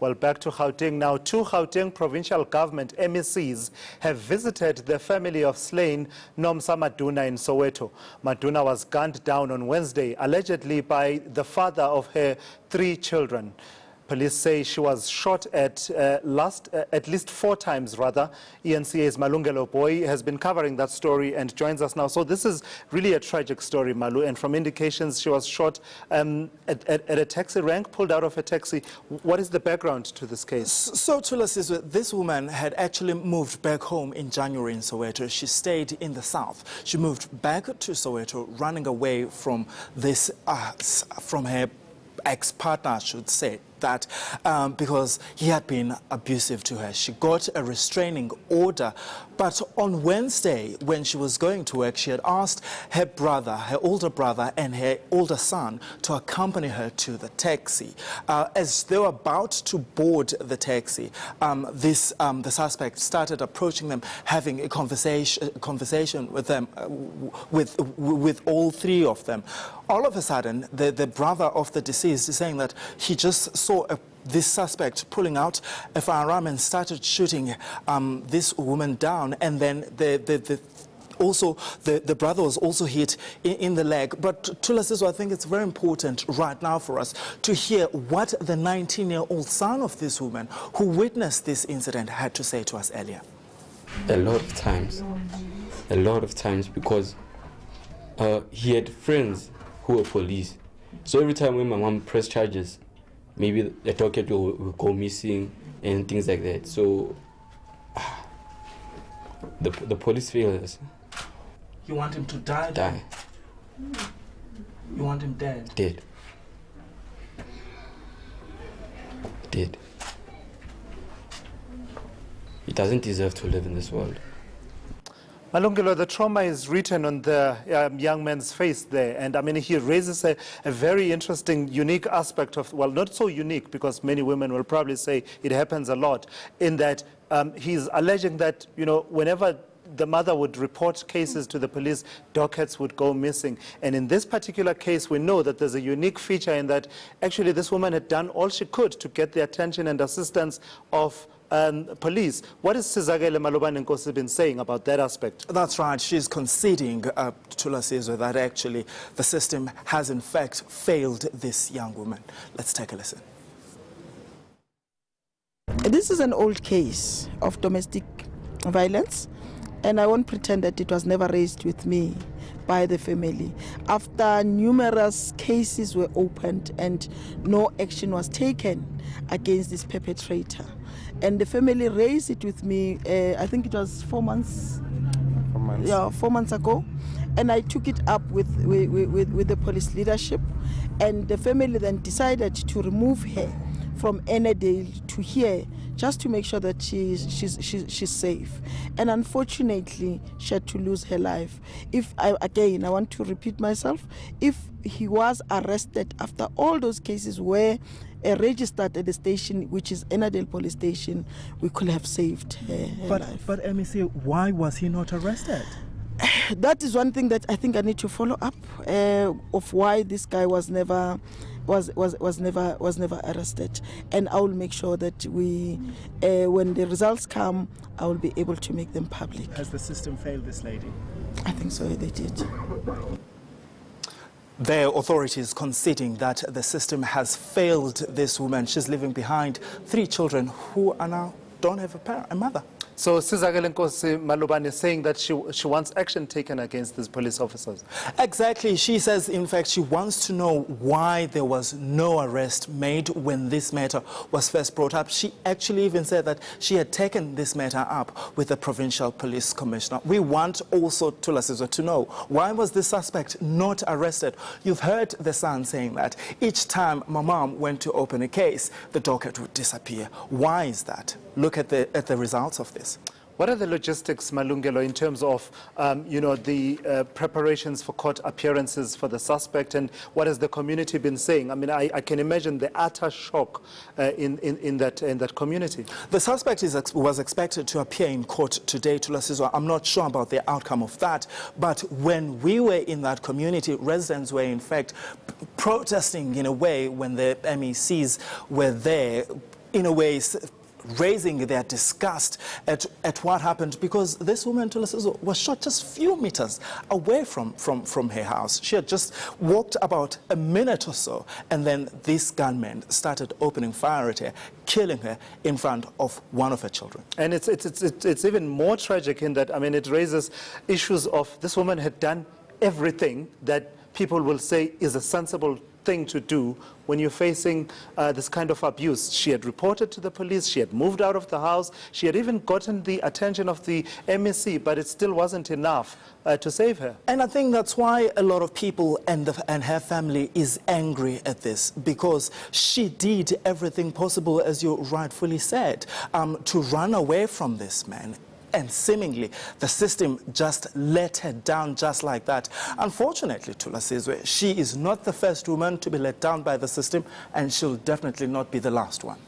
Well, back to Gauteng now. 2 Gauteng Provincial Government MECs have visited the family of slain Nomsa Maduna in Soweto. Maduna was gunned down on Wednesday, allegedly by the father of her 3 children. Police say she was shot at least 4 times, rather. eNCA's Malungelo Booi has been covering that story and joins us now. So this is really a tragic story, Malu, and from indications she was shot at a taxi rank, pulled out of a taxi. What is the background to this case? So, Tulas, this woman had actually moved back home in January in Soweto. She stayed in the south. She moved back to Soweto, running away from this, from her ex-partner, I should say, that because he had been abusive to her. She got a restraining order, but on Wednesday, when she was going to work, she had asked her brother, her older brother, and her older son to accompany her to the taxi. As they were about to board the taxi, the suspect started approaching them, having a conversation with them, with all 3 of them. All of a sudden, the brother of the deceased is saying that he just saw this suspect pulling out a firearm and started shooting this woman down, and then the brother was also hit in the leg. But Tulasiso, I think it's very important right now for us to hear what the 19-year-old son of this woman who witnessed this incident had to say to us earlier. A lot of times, because he had friends who were police. So every time when my mom pressed charges, maybe the docket will go missing and things like that. So the police failed us. You want him to die? Die. You want him dead? Dead. Dead. He doesn't deserve to live in this world. Malungelo, the trauma is written on the young man's face there, and I mean, he raises a very interesting, unique aspect of, well, not so unique, because many women will probably say it happens a lot, in that he's alleging that, you know, whenever the mother would report cases to the police, dockets would go missing. And in this particular case, we know that there's a unique feature in that actually this woman had done all she could to get the attention and assistance of police. What is Sizakele Malobane Nkosi been saying about that aspect? That's right. She's conceding to Lasizwe that actually the system has in fact failed this young woman. Let's take a listen. This is an old case of domestic violence, and I won't pretend that it was never raised with me by the family. After numerous cases were opened and no action was taken against this perpetrator, and the family raised it with me, I think it was 4 months. 4 months. Yeah, 4 months ago. And I took it up with the police leadership, and the family then decided to remove her from Enedale to here, just to make sure that she's safe. And unfortunately, she had to lose her life. Again, I want to repeat myself, if he was arrested after all those cases were registered at the station, which is Enedale police station, we could have saved her life. But MEC, why was he not arrested? That is one thing that I think I need to follow up of why this guy was never arrested, and I will make sure that we, when the results come, I will be able to make them public. Has the system failed this lady? I think so, they did. The authorities conceding that the system has failed this woman. She's leaving behind 3 children who are now don't have a mother. So Sizakele Nkosi Malobane is saying that she wants action taken against these police officers. Exactly. She says, in fact, she wants to know why there was no arrest made when this matter was first brought up. She actually even said that she had taken this matter up with the Provincial Police Commissioner. We want also Tulasiso to know, why was this suspect not arrested? You've heard the son saying that each time my mom went to open a case, the docket would disappear. Why is that? Look at the results of this. What are the logistics, Malungelo, in terms of, you know, the preparations for court appearances for the suspect, and what has the community been saying? I mean, I can imagine the utter shock in that community. The suspect was expected to appear in court today, Tulasiso. I'm not sure about the outcome of that, but when we were in that community, residents were in fact protesting in a way when the MECs were there, in a way, raising their disgust at what happened, because this woman, Tulasizo, was shot just a few meters away from her house. She had just walked about a minute or so, and then these gunmen started opening fire at her, killing her in front of one of her children. And it's even more tragic in that, I mean, it raises issues of this woman had done everything that people will say is a sensible thing to do when you're facing this kind of abuse. She had reported to the police, she had moved out of the house, she had even gotten the attention of the MEC, but it still wasn't enough to save her. And I think that's why a lot of people and her family is angry at this, because she did everything possible, as you rightfully said, to run away from this man. And seemingly, the system just let her down just like that. Unfortunately, Thulasizwe, she is not the first woman to be let down by the system, and she'll definitely not be the last one.